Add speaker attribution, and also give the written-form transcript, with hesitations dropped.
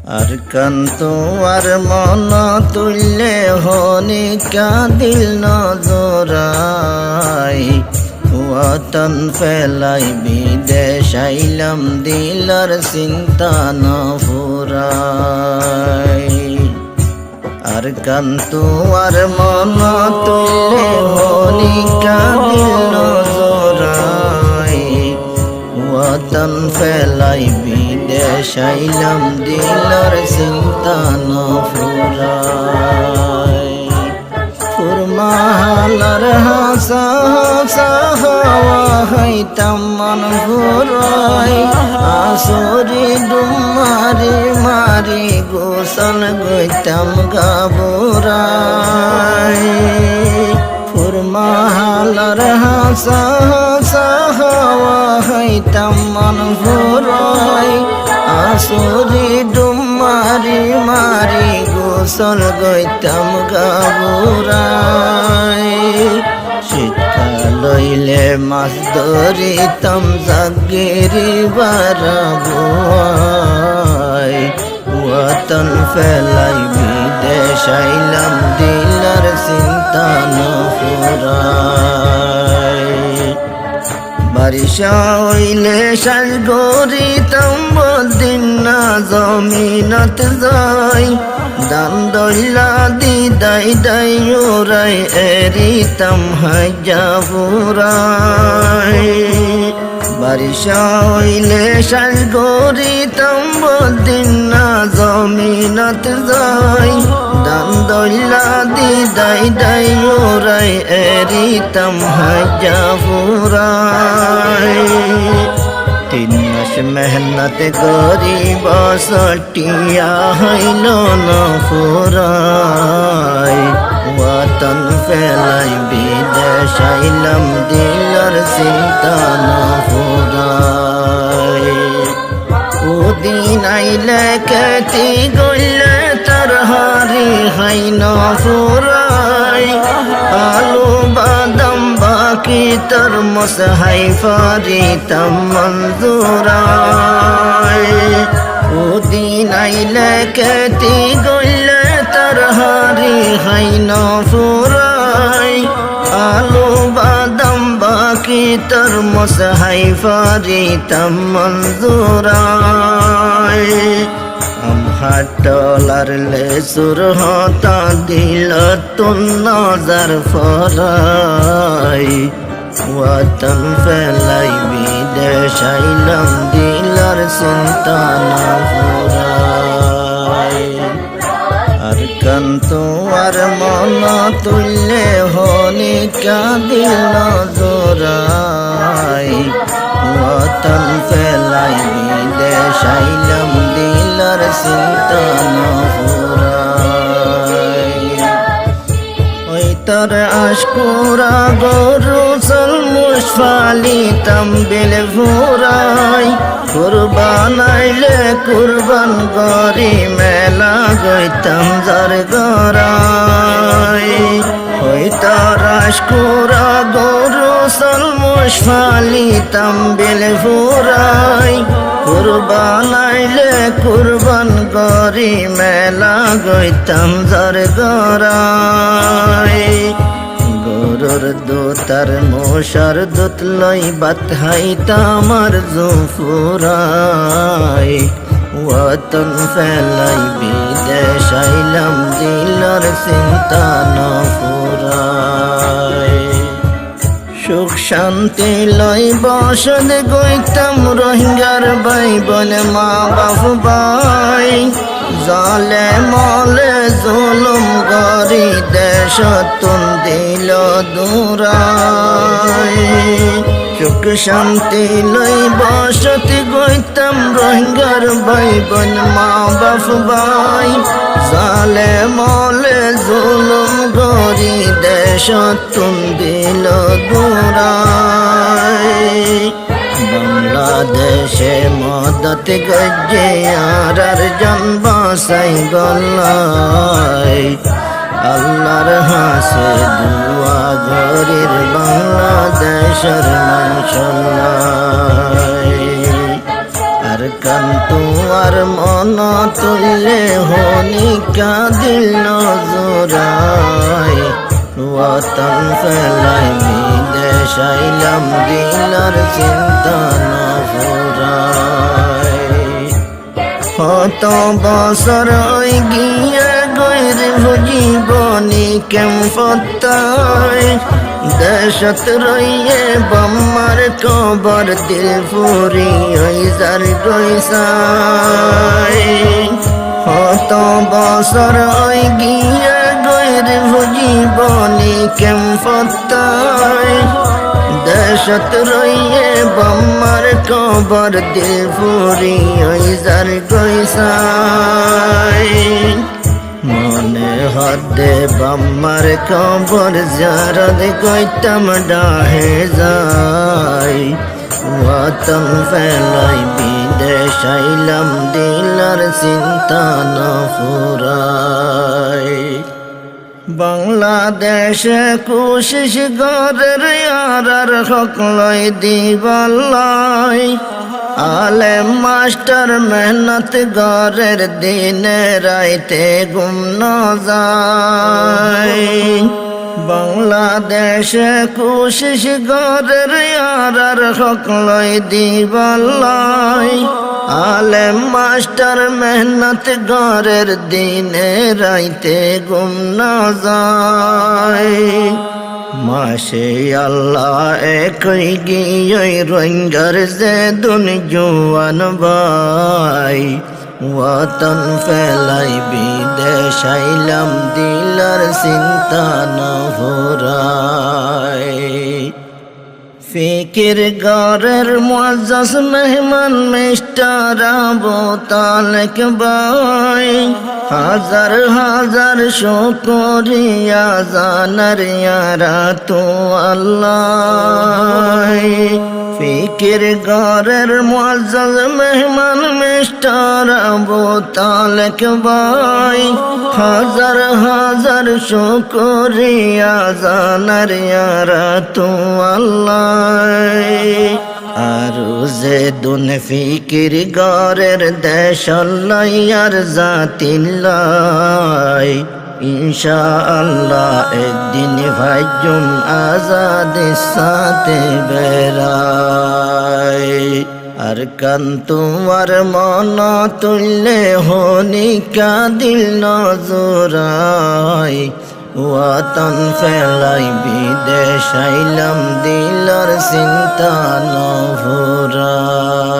Speaker 1: আর কান্ত আর মন তুললে হনিকা দিল নজরাই ওয়াতন ফেলাই বিদেশ আইলাম দিলার চিন্তা ন ফুরাই আর কান্ত আর মন তুললে হনিকা দিল নজরাই ওয়াতন ফেলাই বিদেশ আইলাম দিলার চিন্তা ন ফুরাই ফুরমালার হাসা হাসা হাওয়া হাইতাম মন ফুরাই আসরি ডুমারি মারি গোসল গইতাম গাবুরাই ফুরমালার হাসা হাসা হাওয়া হাইতাম মন ফুরাই আসরি ডুমারি মারি গোসল গইতাম গাবুরাই শীতকাল হইলে মাছ ধরিতাম জাগিরি বারাবুয়াই ওয়াতন ফেলাই বিদেশ আইলাম দিলার চিন্তা ন ফুরাই বারিশা হইলে সাজ গরিতাম বদিন না জমিনত যাই দান দইলা দিদাই দাই ওরাই এরিতাম হাজাবুরাই বারিশা হইলে সাজ গরিতাম বদিন না জমিনত যাই দান দইলা দিদাই দাই ওরাই এরিতাম হাজাবুরাই 3 মাস মেহনত করি বসটিয়া হইল ন ফুরাই ওয়াতন ফেলাই বিদেশ আইলাম দিলার চিন্তা ন ফুরাই ওদিন আইলে কেতি গইলে তার হারি হাই ন ফুরাই আলু বাদাম বাকি তরমুজ হাই ফারিতাম মঞ্জুরাই ওদিন আইলে কেতি গইলে তার হারি হাই ন ফুরাই আলু বাদাম বাকি তরমুজ হাই ফারিতাম মঞ্জুরাই হাটলার লেসুর হতা দিল তুন নজর ফরাই ওয়াতন ফেলাই বিদেশ আইলাম দিলার চিন্তা না ফুরাই আর কান্ত আর মন তুললে হনিকা দিল নজরাই ওয়াতন ফেলাই বিদেশ আইলাম দিলার চিন্তা ন ফুরাই ওই তোর আশকুরা গরু চল মুশফালিতাম বেল ফুরাই কুরবান আইলে কুরবান গরি মেলা গইতাম যার গরাই ওই তোর আশকুরা গরু চল মুশফালিতাম বেল ফুরাই কুরবান আইলে কুরবান গরি মেলা গইতাম যার গরাই গরুর দুতার মোষার দুত লই বাত হাইতাম আর জুফুরাই ওয়াতন ফেলাই বিদেশ আইলাম দিলার চিন্তা ন ফুরাই সুখ শান্তি লই বসত গইতাম রোহিঙ্গার ভাই বলে মা বাপ ভাই জালে মলে জুলুম গরি দেশ তুন দিল দূরাই সুখ শান্তি লই বসত গইতাম রোহিঙ্গার ভাই বোন মা বাপ ভাই জালে মলে জুলুম গরি দেশ তুন দিল দূরাই বাংলাদেশে মদত গজ্জে আর জন বাসাই গলাই আল্লাহর হাসে দুয়া গরির বাংলাদেশের মানসল্লাই আর কান্তু আর মন তুললে হনিকা দিল নজরাই ওয়াতন ফেলাই বিদেশ আইলাম দিলার চিন্তা না ফুরাই কত বছর ওই গিয়ে গৈর জীবনী কেম ফতাই দেশত রইয়ে বম্মার কবর দিল ফুরি ওই যার গৈসাই কত বছর ওই গিয়ে গৈর জীবনী কেম ফতাই দেশত রইয়ে বম্মার কবর দিল ফুরি ওই যার গৈসাই মনে হদে বম্মার কবর জারদ কইতাম ডাহে যাই ওয়াতন ফেলাই বিদেশ আইলাম দিলার চিন্তা না ফুরাই বাংলাদেশে কোশিশ গরের আর হকলাই দিবালাই আলেম মাস্টার মেহনত গরের দিনে রাইতে গুম না যায় বাংলাদেশে কোশিশ গরের আর হকলাই দিবালাই আলেম মাস্টার মেহনত গরের দিনে রাইতে গুম না যায় মাসে আল্লাহ একই গিয়ে রঙ্গার যে দুন জোয়ান ভাই ওয়াতন ফেলাই বিদেশ আইলাম দিলার চিন্তা না ফুরাই ফিকির গরের মুআজ্জাজ মেহমান মিস্টার আবু তালেক ভাই হাজার হাজার শুকরিয়া জানার ইয়ারা তো আল্লাহ ফিকির গরের মুআজ্জাজ মেহমান মিস্টার আবু তালেক ভাই হাজার হাজার শুকরিয়া জানার ইয়ারা তো আল্লাহ আর যে দুন ফিকির গরের দেশ আর জাতিল্লাই ইনশাআল্লাহ একদিন ভাইজুম আজাদের সাথে বেড়াই আর কান্তু আর মন তুললে হনিকা দিল নজরাই ওয়াতন ফেলাই বিদেশ আইলাম দিলার চিন্তা না ফুরাই